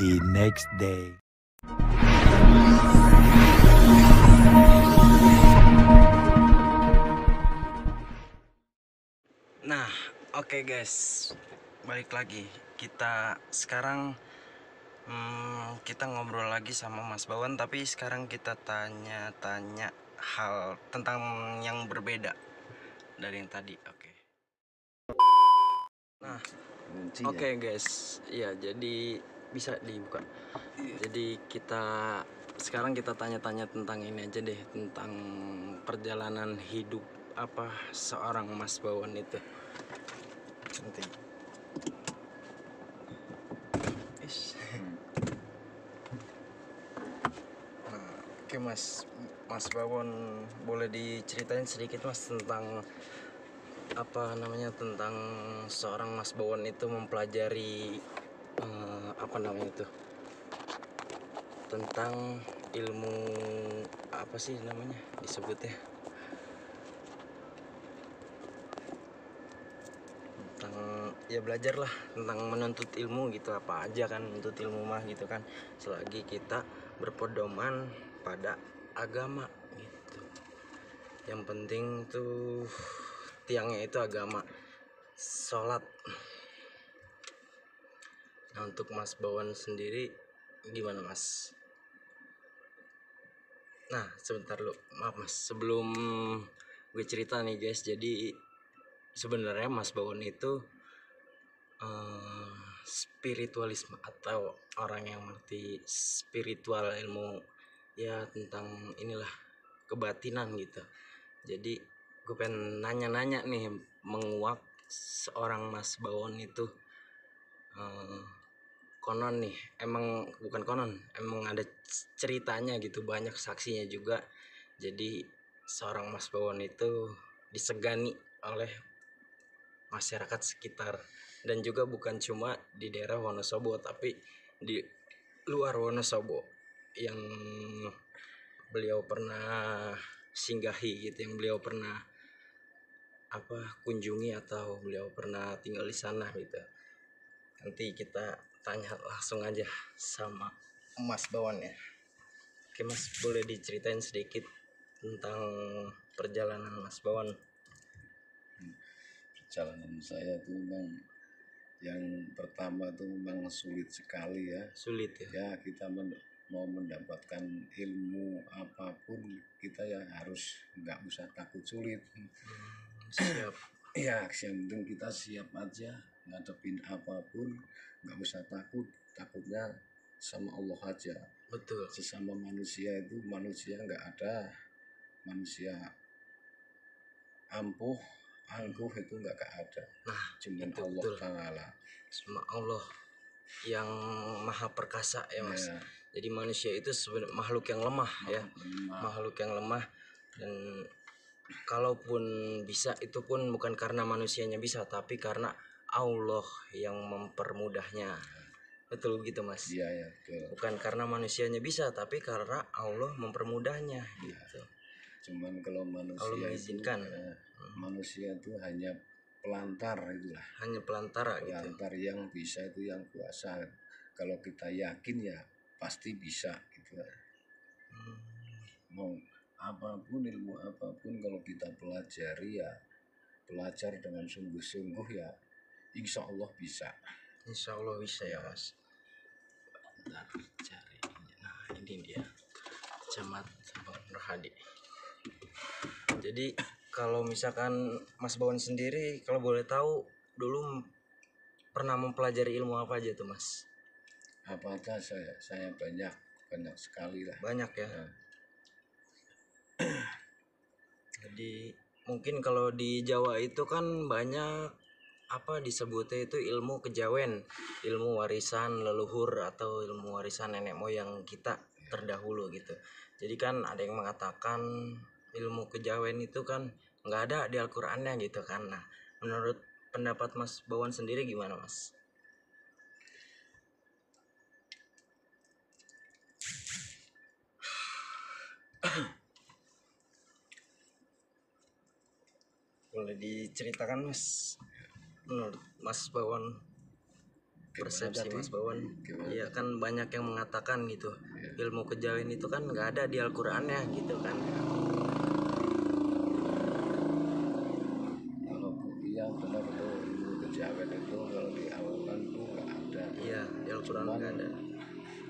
the next day. Nah, oke guys, balik lagi. Kita sekarang kita ngobrol lagi sama Mas Bawan, tapi sekarang kita tanya-tanya hal tentang yang berbeda dari yang tadi. Oke. Nah, oke guys, ya jadi bisa dibuka. Jadi sekarang kita tanya-tanya tentang ini aja deh, tentang perjalanan hidup apa seorang Mas Bawan itu. Nanti. Nah, oke Mas Bawon, boleh diceritain sedikit Mas tentang tentang seorang Mas Bawon itu mempelajari tentang ilmu apa sih namanya disebutnya, tentang ya belajar lah tentang menuntut ilmu gitu, apa aja kan menuntut ilmu mah gitu kan, selagi kita berpedoman pada agama gitu. Yang penting tuh tiangnya itu agama, sholat. Nah, untuk Mas Bawan sendiri gimana Mas? Nah sebentar lu, maaf Mas, sebelum gue cerita nih guys, jadi sebenarnya Mas Bawan itu spiritualisme atau orang yang mengerti spiritual, ilmu ya tentang inilah kebatinan gitu. Jadi gue pengen nanya-nanya nih, menguak seorang Mas Bawon itu konon nih, emang bukan konon, emang ada ceritanya gitu, banyak saksinya juga. Jadi seorang Mas Bawon itu disegani oleh masyarakat sekitar, dan juga bukan cuma di daerah Wonosobo tapi di luar Wonosobo yang beliau pernah singgahi gitu, yang beliau pernah kunjungi atau beliau pernah tinggal di sana gitu. Nanti kita tanya langsung aja sama Mas Bawan ya. Oke Mas, boleh diceritain sedikit tentang perjalanan Mas Bawan? Perjalanan saya tuh memang yang pertama tuh memang sulit sekali ya. Sulit ya? Ya, kita mau mendapatkan ilmu apapun kita ya harus nggak usah takut sulit. Siap. Ya, yang penting kita siap aja ngadepin apapun, nggak usah takut. Takutnya sama Allah aja. Betul. Sesama manusia itu manusia nggak ada manusia angkuh itu nggak ada. Nah, cuman itu Allah betul. Ta'ala, Cuma Allah yang maha perkasa ya Mas ya. Jadi manusia itu sebenarnya makhluk yang lemah ya, makhluk yang lemah, dan kalaupun bisa itu pun bukan karena manusianya bisa, tapi karena Allah yang mempermudahnya. Betul gitu Mas? Iya ya, betul. Bukan karena manusianya bisa, tapi karena Allah mempermudahnya gitu. Cuman kalau manusia Allah mengizinkan manusia itu hanya pelantar, itulah. Hanya pelantara gitu. Pelantar yang bisa itu yang kuasa. Kalau kita yakin ya pasti bisa gitu. Mau apapun, ilmu apapun kalau kita pelajari ya belajar dengan sungguh-sungguh ya insya Allah bisa. Insya Allah bisa ya Mas. Bentar, cari. Nah ini dia Camat Bang Rohadi. Jadi kalau misalkan Mas Bawan sendiri, kalau boleh tahu dulu pernah mempelajari ilmu apa aja tuh Mas? Apakah saya banyak sekali lah. Banyak ya. Jadi mungkin kalau di Jawa itu kan banyak disebutnya itu ilmu kejawen, ilmu warisan leluhur atau ilmu warisan nenek moyang kita terdahulu gitu. Jadi kan ada yang mengatakan ilmu kejawen itu kan nggak ada di Al-Qur'annya gitu kan. Nah, menurut pendapat Mas Bawan sendiri gimana Mas? Boleh diceritakan Mas, menurut Mas Bawan? persepsi tadi? Mas Bawon. Gimana Iya tadi? kan banyak yang mengatakan gitu, Ya. ilmu kejawen itu kan nggak ada di Al-Qur'annya gitu kan. Kalau iya benar tuh, ilmu kejawen itu kalau di Al-Quran tuh nggak ada. Iya, di Al-Qur'an Cuman nggak ada.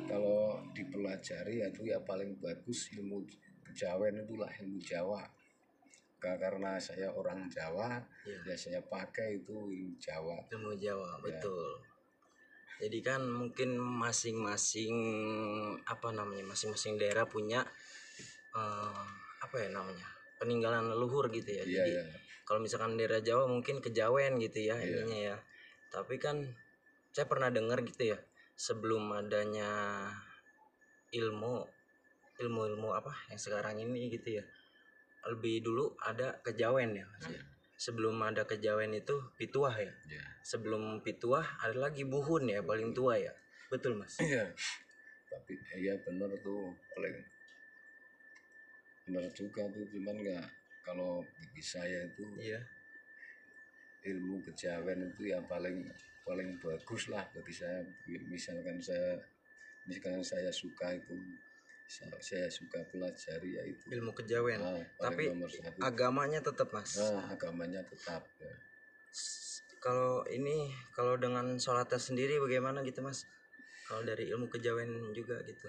kalau dipelajari itu ya paling bagus ilmu kejawen itulah ilmu Jawa. Karena saya orang Jawa, Iya, ya saya pakai itu ilmu Jawa. ilmu Jawa, Ya. betul. Jadi kan mungkin masing-masing masing-masing daerah punya apa ya namanya? Peninggalan leluhur gitu ya. Iya Jadi ya. kalau misalkan daerah Jawa mungkin kejawen gitu ya Iya. ininya ya. Tapi kan saya pernah dengar gitu ya, sebelum adanya ilmu ilmu apa yang sekarang ini gitu ya, lebih dulu ada kejawen ya Mas ya. Sebelum ada kejawen itu pituah ya. Ya. Sebelum pituah ada lagi buhun ya, paling tua ya. Betul Mas. Iya. Tapi iya benar tuh, paling benar juga tuh, cuman nggak, kalau bagi saya itu Iya. ilmu kejawen itu ya paling bagus lah bagi saya. Misalkan saya suka itu, saya suka pelajari ya itu Ilmu kejawen. paling Tapi nomor satu. agamanya tetap Mas. Agamanya tetap ya. Kalau dengan sholatnya sendiri bagaimana gitu Mas? Kalau dari ilmu kejawen juga gitu.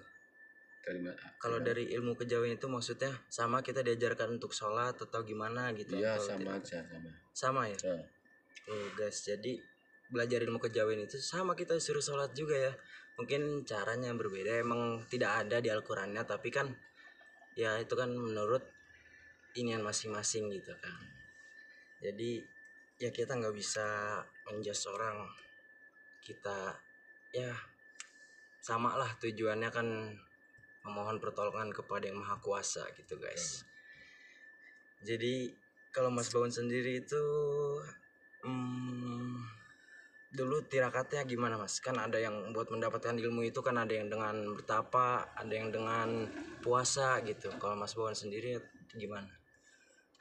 Kalau dari ilmu kejawen itu maksudnya sama kita diajarkan untuk sholat atau gimana gitu? Iya atau sama tidak? aja sama. Sama ya. Ya. Oh guys, jadi belajar ilmu kejawen itu sama kita suruh sholat juga ya. Mungkin caranya berbeda, emang tidak ada di Al-Qur'annya, tapi kan ya itu kan menurut inian masing-masing gitu kan. Jadi ya kita nggak bisa menjudge orang, kita ya sama lah tujuannya kan memohon pertolongan kepada yang maha kuasa gitu guys. Jadi kalau Mas Bawon sendiri itu dulu tirakatnya gimana Mas? Kan ada yang buat mendapatkan ilmu itu kan ada yang dengan bertapa, ada yang dengan puasa gitu. Kalau Mas Bawon sendiri gimana?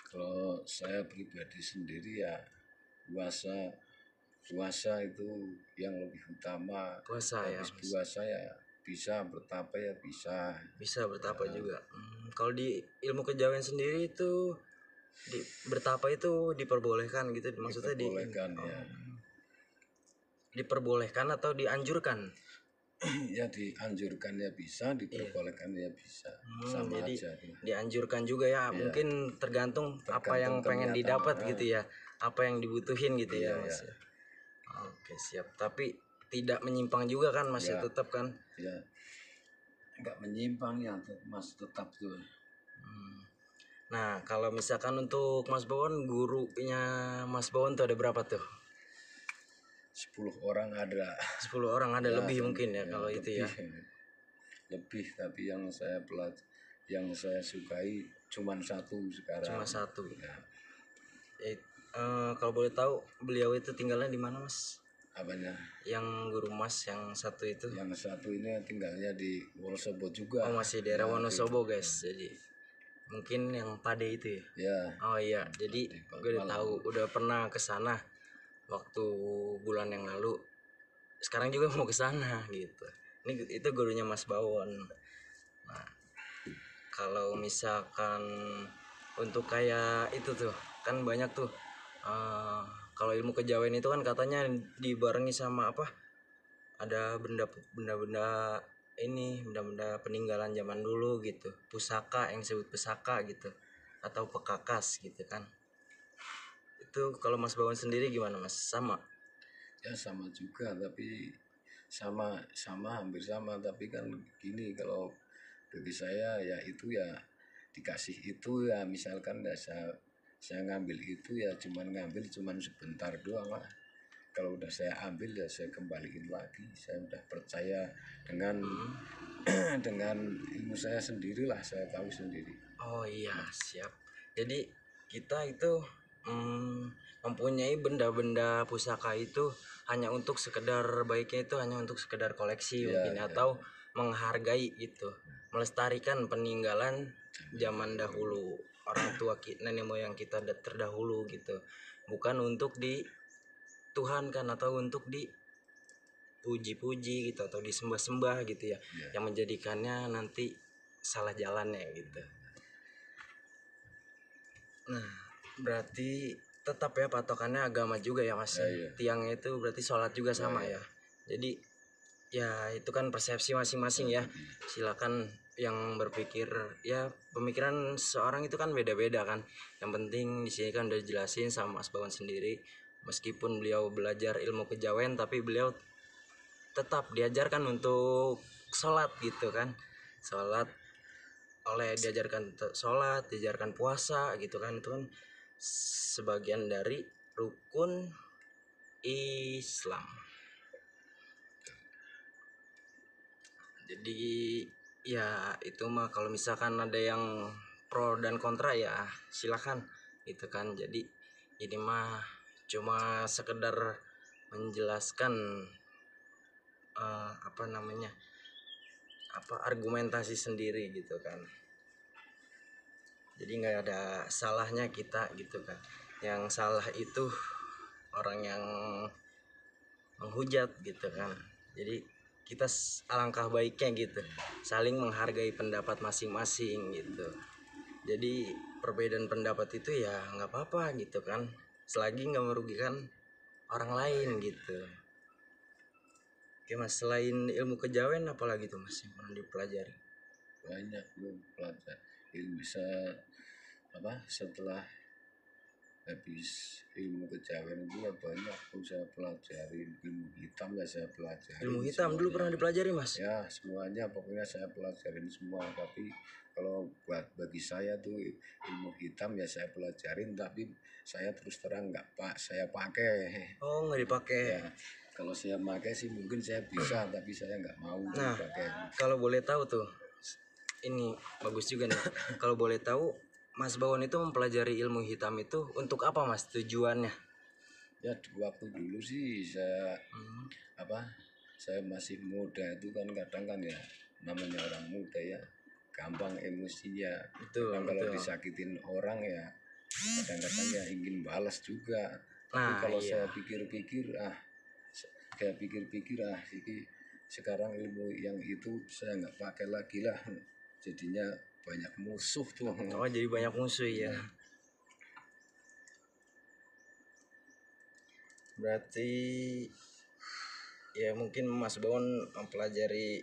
Kalau saya pribadi sendiri ya puasa itu yang lebih utama. Puasa ya. Habis puasa ya bisa bertapa ya bisa. Bisa bertapa juga. Kalau di ilmu kejawen sendiri itu bertapa itu diperbolehkan gitu, maksudnya Diperbolehkan ya. Diperbolehkan atau dianjurkan? Ya dianjurkan ya bisa, diperbolehkan ya bisa. Sama Jadi aja. dianjurkan juga ya. Iya. Mungkin tergantung apa yang pengen didapat gitu ya, apa yang dibutuhin gitu ya Mas. Iya. Oke siap. Tapi tidak menyimpang juga kan Mas ya, tetap kan? Ya. Enggak menyimpang ya Mas, tetap tuh. Nah kalau misalkan untuk Mas Bawon, gurunya Mas Bawon tuh ada berapa tuh? 10 orang ada. 10 orang ada, Ya, lebih mungkin ya kalau itu ya. Lebih, tapi yang saya sukai cuma satu sekarang. Cuma satu. Ya. Kalau boleh tahu beliau itu tinggalnya di mana Mas? Apanya? Yang guru Mas yang satu itu? Yang satu ini tinggalnya di Wonosobo juga. Oh masih daerah Wonosobo guys. Jadi mungkin yang Pade itu ya? Ya. Oh iya, jadi gue udah tahu, udah pernah ke sana waktu bulan yang lalu. Sekarang juga mau ke sana gitu. Itu gurunya Mas Bawon. Nah, kalau misalkan untuk kayak itu tuh kan banyak tuh kalau ilmu kejawen itu kan katanya dibarengi sama apa, ada benda-benda peninggalan zaman dulu gitu, pusaka yang disebut pusaka gitu atau pekakas gitu kan. Itu kalau Mas Bawon sendiri gimana Mas? Sama? Ya sama juga, tapi hampir sama, tapi kan gini, kalau bagi saya ya itu ya dikasih itu ya, misalkan ya saya ngambil itu ya ngambil sebentar doang lah. Kalau udah saya ambil ya saya kembaliin lagi. Saya udah percaya dengan dengan ilmu saya sendirilah, saya tahu sendiri. Oh iya siap. Jadi kita itu mempunyai benda-benda pusaka itu hanya untuk sekedar baiknya itu hanya untuk sekedar koleksi mungkin atau menghargai gitu, melestarikan peninggalan zaman dahulu orang tua kita, nenek moyang kita terdahulu gitu, bukan untuk dituhankan atau untuk dipuji-puji gitu atau disembah-sembah gitu ya, yang menjadikannya nanti salah jalannya gitu. Nah, berarti tetap ya patokannya agama juga ya Mas. Tiangnya itu berarti sholat juga sama ya. Jadi ya itu kan persepsi masing-masing ya. Silakan yang berpikir, ya pemikiran seorang itu kan beda-beda kan. Yang penting di sini kan udah dijelasin sama Mas Bawan sendiri, meskipun beliau belajar ilmu kejawen tapi beliau tetap diajarkan untuk sholat gitu kan. Sholat, oleh diajarkan sholat, diajarkan puasa gitu kan, itu kan sebagian dari rukun Islam. Jadi ya itu mah kalau misalkan ada yang pro dan kontra ya silakan gitu kan. Jadi ini mah cuma sekedar menjelaskan argumentasi sendiri gitu kan. Jadi nggak ada salahnya kita gitu kan. Yang salah itu orang yang menghujat gitu kan. Jadi kita alangkah baiknya gitu saling menghargai pendapat masing-masing gitu. Jadi perbedaan pendapat itu ya nggak apa-apa gitu kan, selagi nggak merugikan orang lain gitu. Oke Mas, selain ilmu kejawen apalagi tuh Mas yang pernah dipelajari? Banyak lu pelajar bisa setelah habis ilmu kejawen itu banyak saya pelajari. Ilmu hitam ya saya pelajari. Ilmu hitam semuanya dulu pernah dipelajari Mas? Ya semuanya pokoknya saya pelajarin semua. Tapi kalau bagi saya tuh ilmu hitam ya saya pelajarin, tapi saya terus terang saya pakai. Oh nggak dipakai ya. Kalau saya pakai sih mungkin saya bisa, tapi saya nggak mau dipakai. Kalau boleh tahu tuh, ini bagus juga nih. Kalau boleh tahu, Mas Bawon itu mempelajari ilmu hitam itu untuk apa Mas, tujuannya? Ya waktu dulu sih saya saya masih muda itu kan kadang kan ya namanya orang muda ya gampang emosinya. Betul. Kalau disakitin orang ya kadang-kadang ya ingin balas juga. Tapi kalau saya pikir-pikir sekarang ilmu yang itu saya nggak pakai lagi lah, jadinya banyak musuh tuh. Oh jadi banyak musuh ya. Berarti ya mungkin Mas Bawon mempelajari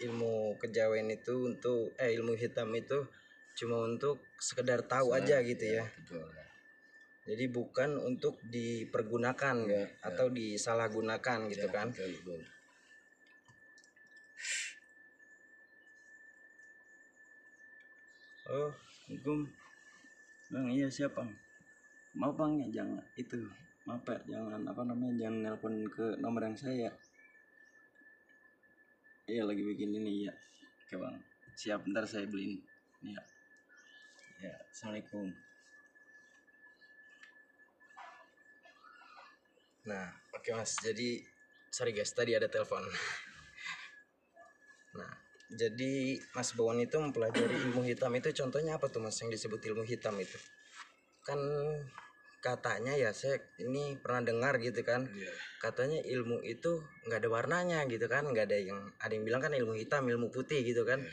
ilmu kejawen itu untuk ilmu hitam itu cuma untuk sekedar tahu aja gitu ya. Betul. Jadi bukan untuk dipergunakan atau disalahgunakan gitu kan. Betul. Oh, Assalamualaikum. Bang, iya siapa? Maaf Bang ya, jangan itu. Maaf ya, jangan jangan nelpon ke nomor yang saya. Iya lagi bikin ini ya. Oke Bang. Siap, bentar saya beliin. Ya. Ya, Assalamualaikum. Nah, oke Mas. Jadi sorry guys, tadi ada telepon. Nah, jadi Mas Bawon itu mempelajari ilmu hitam itu contohnya apa tuh Mas yang disebut ilmu hitam itu? Kan katanya ya saya ini pernah dengar gitu kan, katanya ilmu itu nggak ada warnanya gitu kan, nggak ada yang bilang kan ilmu hitam, ilmu putih gitu kan.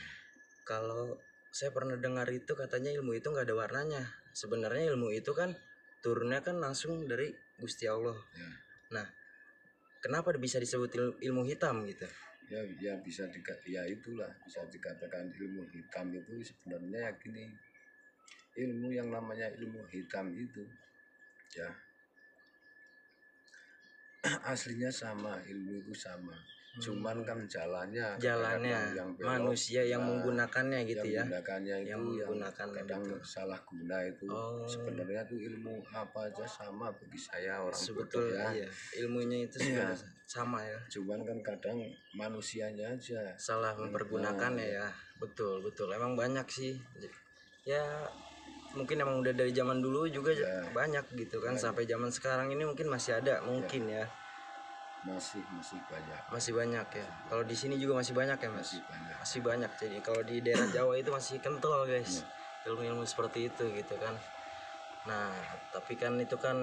Kalau saya pernah dengar itu katanya ilmu itu nggak ada warnanya. Sebenarnya ilmu itu kan turunnya kan langsung dari Gusti Allah. Nah, kenapa bisa disebut ilmu hitam gitu? Ya bisa itulah bisa dikatakan ilmu hitam itu sebenarnya gini, ilmu yang namanya ilmu hitam itu ya aslinya sama, ilmu itu sama, cuman kan jalannya yang belok, manusia yang menggunakannya gitu yang menggunakan kadang gitu. Salah guna itu. Sebenarnya itu ilmu apa aja sama bagi saya orang sebetulnya ya. Ilmunya itu sama ya, cuman kan kadang manusianya aja salah mempergunakannya ya. Betul emang banyak sih ya, mungkin emang udah dari zaman dulu juga banyak gitu kan, sampai zaman sekarang ini mungkin masih ada mungkin ya. Masih banyak ya. Kalau di sini juga masih banyak ya Mas. Masih banyak. Jadi kalau di daerah Jawa itu masih kental guys ilmu-ilmu seperti itu gitu kan. Nah tapi kan itu kan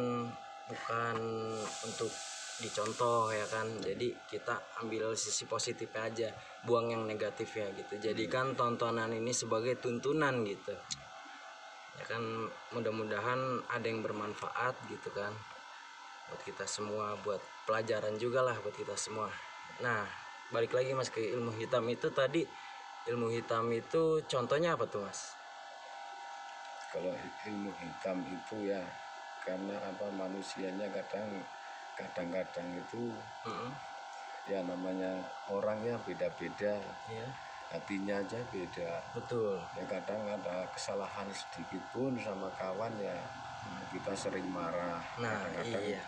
bukan untuk dicontoh ya kan. Jadi kita ambil sisi positifnya aja, buang yang negatifnya gitu. Jadikan tontonan ini sebagai tuntunan gitu ya kan. Mudah-mudahan ada yang bermanfaat gitu kan buat kita semua, buat pelajaran juga lah buat kita semua. Nah, balik lagi Mas ke ilmu hitam itu tadi. Ilmu hitam itu contohnya apa tuh Mas? Kalau ilmu hitam itu ya karena apa, manusianya kadang-kadang itu ya namanya orangnya beda-beda, Iya, hatinya aja beda betul. ya. Kadang ada kesalahan sedikit pun sama kawan ya kita sering marah. Nah, Kadang-kadang iya.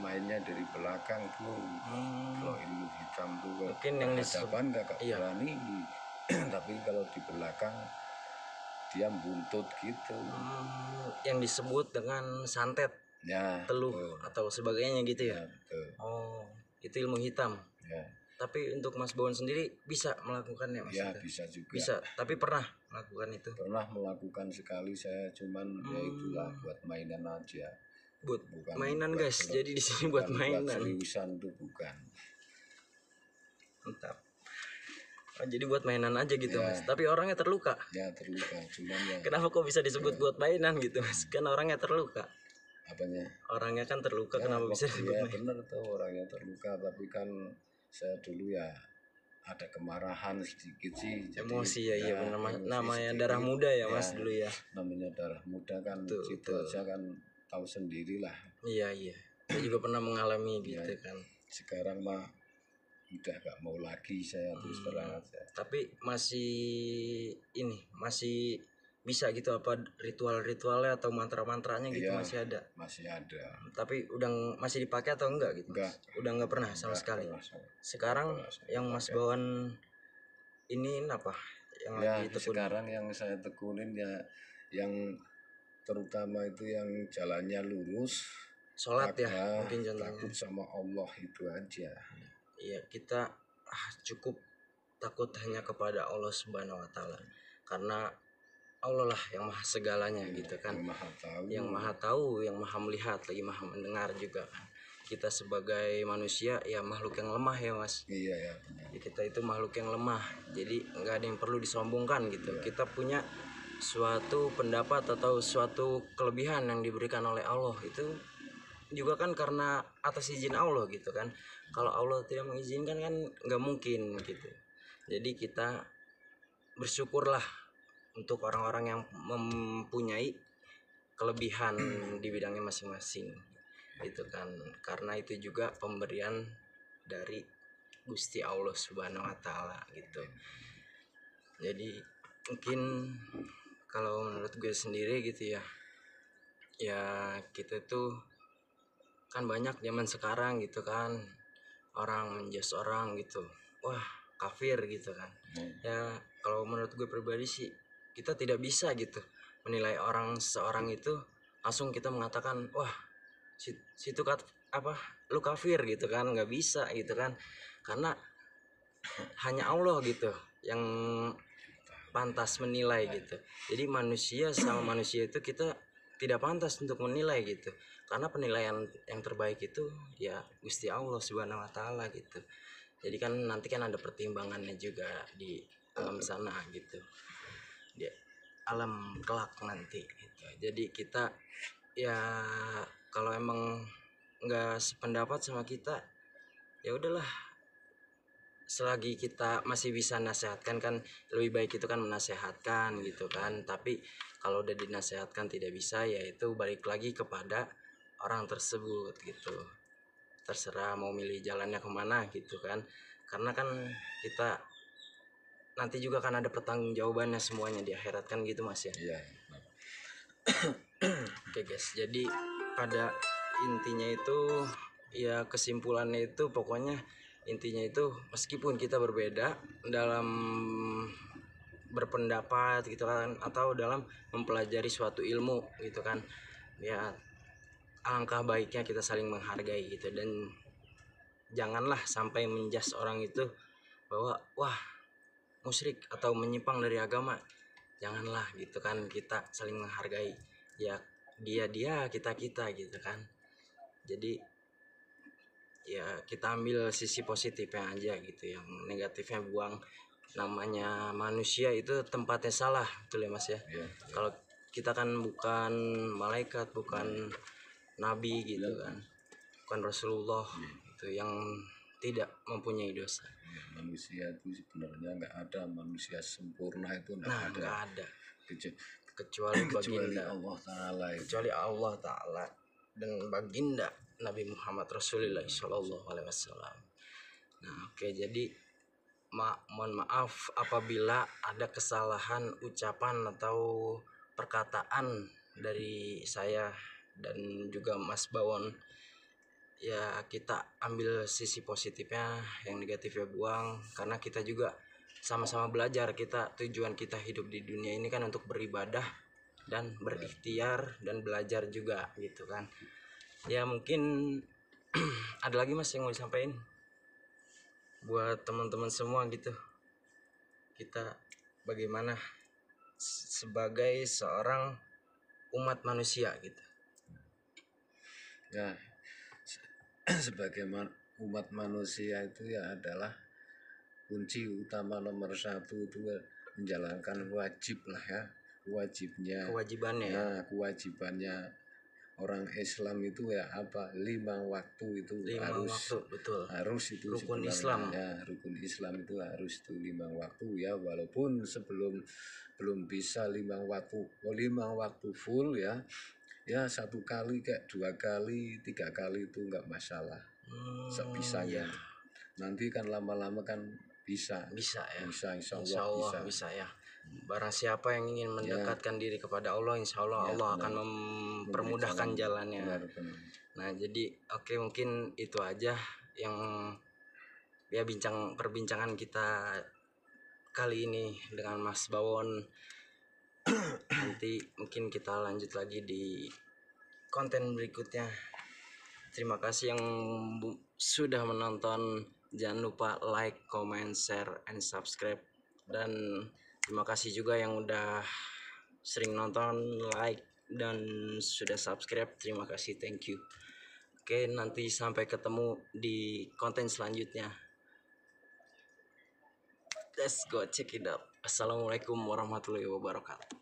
mainnya dari belakang tuh. Kalau ilmu hitam tuh Mungkin yang berhadapan gak iya. berani tapi kalau di belakang dia buntut gitu. Yang disebut dengan santet, Ya, teluh betul. atau sebagainya gitu ya. Ya, betul. Oh, itu ilmu hitam. Ya, Tapi untuk Mas Bawon sendiri bisa melakukannya Mas? ya Itu? bisa juga. Bisa, tapi pernah melakukan itu? Pernah melakukan sekali saya, cuman ya itulah buat mainan aja. Buat Bukan mainan buat guys. Jadi di sini buat bukan mainan. seriusan tuh bukan. Mantap. Oh, jadi buat mainan aja gitu Ya. Mas. Tapi orangnya terluka. Ya terluka, cuman ya Kenapa kok bisa disebut buat mainan gitu Mas? Kan orangnya terluka. apanya? Orangnya kan terluka, Ya, kenapa bisa disebut ya mainan? bener tuh orangnya terluka, tapi kan saya dulu ya ada kemarahan sedikit sih. Jadi, Emosi ya, iya benar Mas. emosi Namanya sedikit. darah muda ya Mas dulu ya. Namanya darah muda kan, Betul, situ betul. aja kan tahu sendirilah. Iya iya. Saya juga pernah mengalami Ya, gitu kan. sekarang mah udah gak mau lagi saya terus terang aja. Tapi masih bisa gitu apa ritual-ritualnya atau mantra-mantranya gitu Iya, masih ada. masih ada. Tapi masih dipakai atau enggak gitu? Enggak. Udah enggak pernah sama Enggak sekali. pernah saya- Sekarang pernah saya yang Mas pakai. Bawan ini apa? Yang Ya lagi tekun. sekarang yang saya tekunin ya yang terutama itu yang jalannya lurus, Sholat ya, takwa, mungkin contohnya. takut sama Allah itu aja. Iya, kita cukup takut hanya kepada Allah Subhanahu wa taala. Karena Allah lah yang maha segalanya gitu kan. Yang maha tahu. Yang maha tahu, yang maha melihat, lagi maha mendengar juga kan. Kita sebagai manusia ya makhluk yang lemah ya Mas. Iya ya. Benar. Ya, kita itu makhluk yang lemah. Jadi nggak ada yang perlu disombongkan gitu. Kita punya suatu pendapat atau suatu kelebihan yang diberikan oleh Allah itu juga kan karena atas izin Allah gitu kan. Kalau Allah tidak mengizinkan kan nggak mungkin gitu. Jadi kita bersyukurlah untuk orang-orang yang mempunyai kelebihan di bidangnya masing-masing gitu kan. Karena itu juga pemberian dari Gusti Allah Subhanahu wa taala gitu. Jadi mungkin kalau menurut gue sendiri gitu ya. Ya kita tuh kan banyak zaman sekarang gitu kan, orang menjudge orang gitu, wah kafir gitu kan. Ya kalau menurut gue pribadi sih kita tidak bisa gitu menilai orang seorang itu langsung kita mengatakan wah situ apa lu kafir gitu kan, nggak bisa gitu kan. Karena hanya Allah gitu yang pantas menilai gitu. Jadi manusia sama manusia itu kita tidak pantas untuk menilai gitu. Karena penilaian yang terbaik itu ya Gusti Allah Subhanahu wa taala gitu. Jadi kan nanti kan ada pertimbangannya juga di alam sana gitu. Di alam kelak nanti gitu. Jadi kita ya kalau emang nggak sependapat sama kita ya udahlah, selagi kita masih bisa nasihatkan kan lebih baik itu kan menasehatkan gitu kan. Tapi kalau udah dinasehatkan tidak bisa ya itu balik lagi kepada orang tersebut gitu, terserah mau milih jalannya kemana gitu kan. Karena kan kita nanti juga kan ada pertanggungjawabannya semuanya di akhirat kan gitu Mas ya. Iya. Oke guys, jadi pada intinya itu ya kesimpulannya itu pokoknya intinya itu meskipun kita berbeda dalam berpendapat gitu kan atau dalam mempelajari suatu ilmu gitu kan, ya alangkah baiknya kita saling menghargai gitu. Dan janganlah sampai menjas orang itu bahwa wah musyrik atau menyimpang dari agama, janganlah gitu kan. Kita saling menghargai ya, dia kita gitu kan. Jadi ya kita ambil sisi positifnya aja gitu, yang negatifnya buang. Namanya manusia itu tempatnya salah, betul ya Mas ya. Ya, Kalau kita kan bukan malaikat, bukan nabi gitu kan, bukan Rasulullah itu yang tidak mempunyai dosa. ya, manusia itu sebenarnya nggak ada manusia sempurna, itu nggak Nah, ada. nggak ada Kecu- kecuali kecuali baginda, Allah Ta'ala itu. kecuali Allah Ta'ala dan baginda Nabi Muhammad Rasulullah Shallallahu Alaihi Wasallam. Nah, oke, jadi mohon maaf apabila ada kesalahan ucapan atau perkataan dari saya dan juga Mas Bawon. Ya kita ambil sisi positifnya, yang negatifnya buang, karena kita juga sama-sama belajar. Tujuan kita hidup di dunia ini kan untuk beribadah dan berikhtiar dan belajar juga gitu kan. Ya mungkin ada lagi Mas yang mau disampaikan buat teman-teman semua gitu, kita bagaimana sebagai seorang umat manusia gitu. Ya, sebagai umat manusia itu ya adalah kunci utama nomor satu itu menjalankan wajib lah ya, Kewajibannya ya. Nah, kewajibannya orang Islam itu ya apa, 5 waktu itu 5 waktu, betul. harus itu Rukun sebenarnya. Islam. Ya, rukun Islam itu harus itu 5 waktu ya, walaupun belum bisa 5 waktu 5 waktu full ya 1 kali kayak 2 kali 3 kali itu nggak masalah, sebisanya. Nanti kan lama-lama kan bisa ya, insya Allah Allah bisa ya. Barang siapa yang ingin mendekatkan diri kepada Allah, insya Allah Ya, Allah benar. akan mempermudahkan jalannya. Benar. Nah jadi oke, mungkin itu aja yang ya perbincangan kita kali ini dengan Mas Bawon. Nanti mungkin kita lanjut lagi di konten berikutnya. Terima kasih yang sudah menonton. Jangan lupa like, comment, share, and subscribe. Dan terima kasih juga yang udah sering nonton, like, dan sudah subscribe. Terima kasih, thank you. Oke, nanti sampai ketemu di konten selanjutnya. Let's go check it out. Assalamualaikum warahmatullahi wabarakatuh.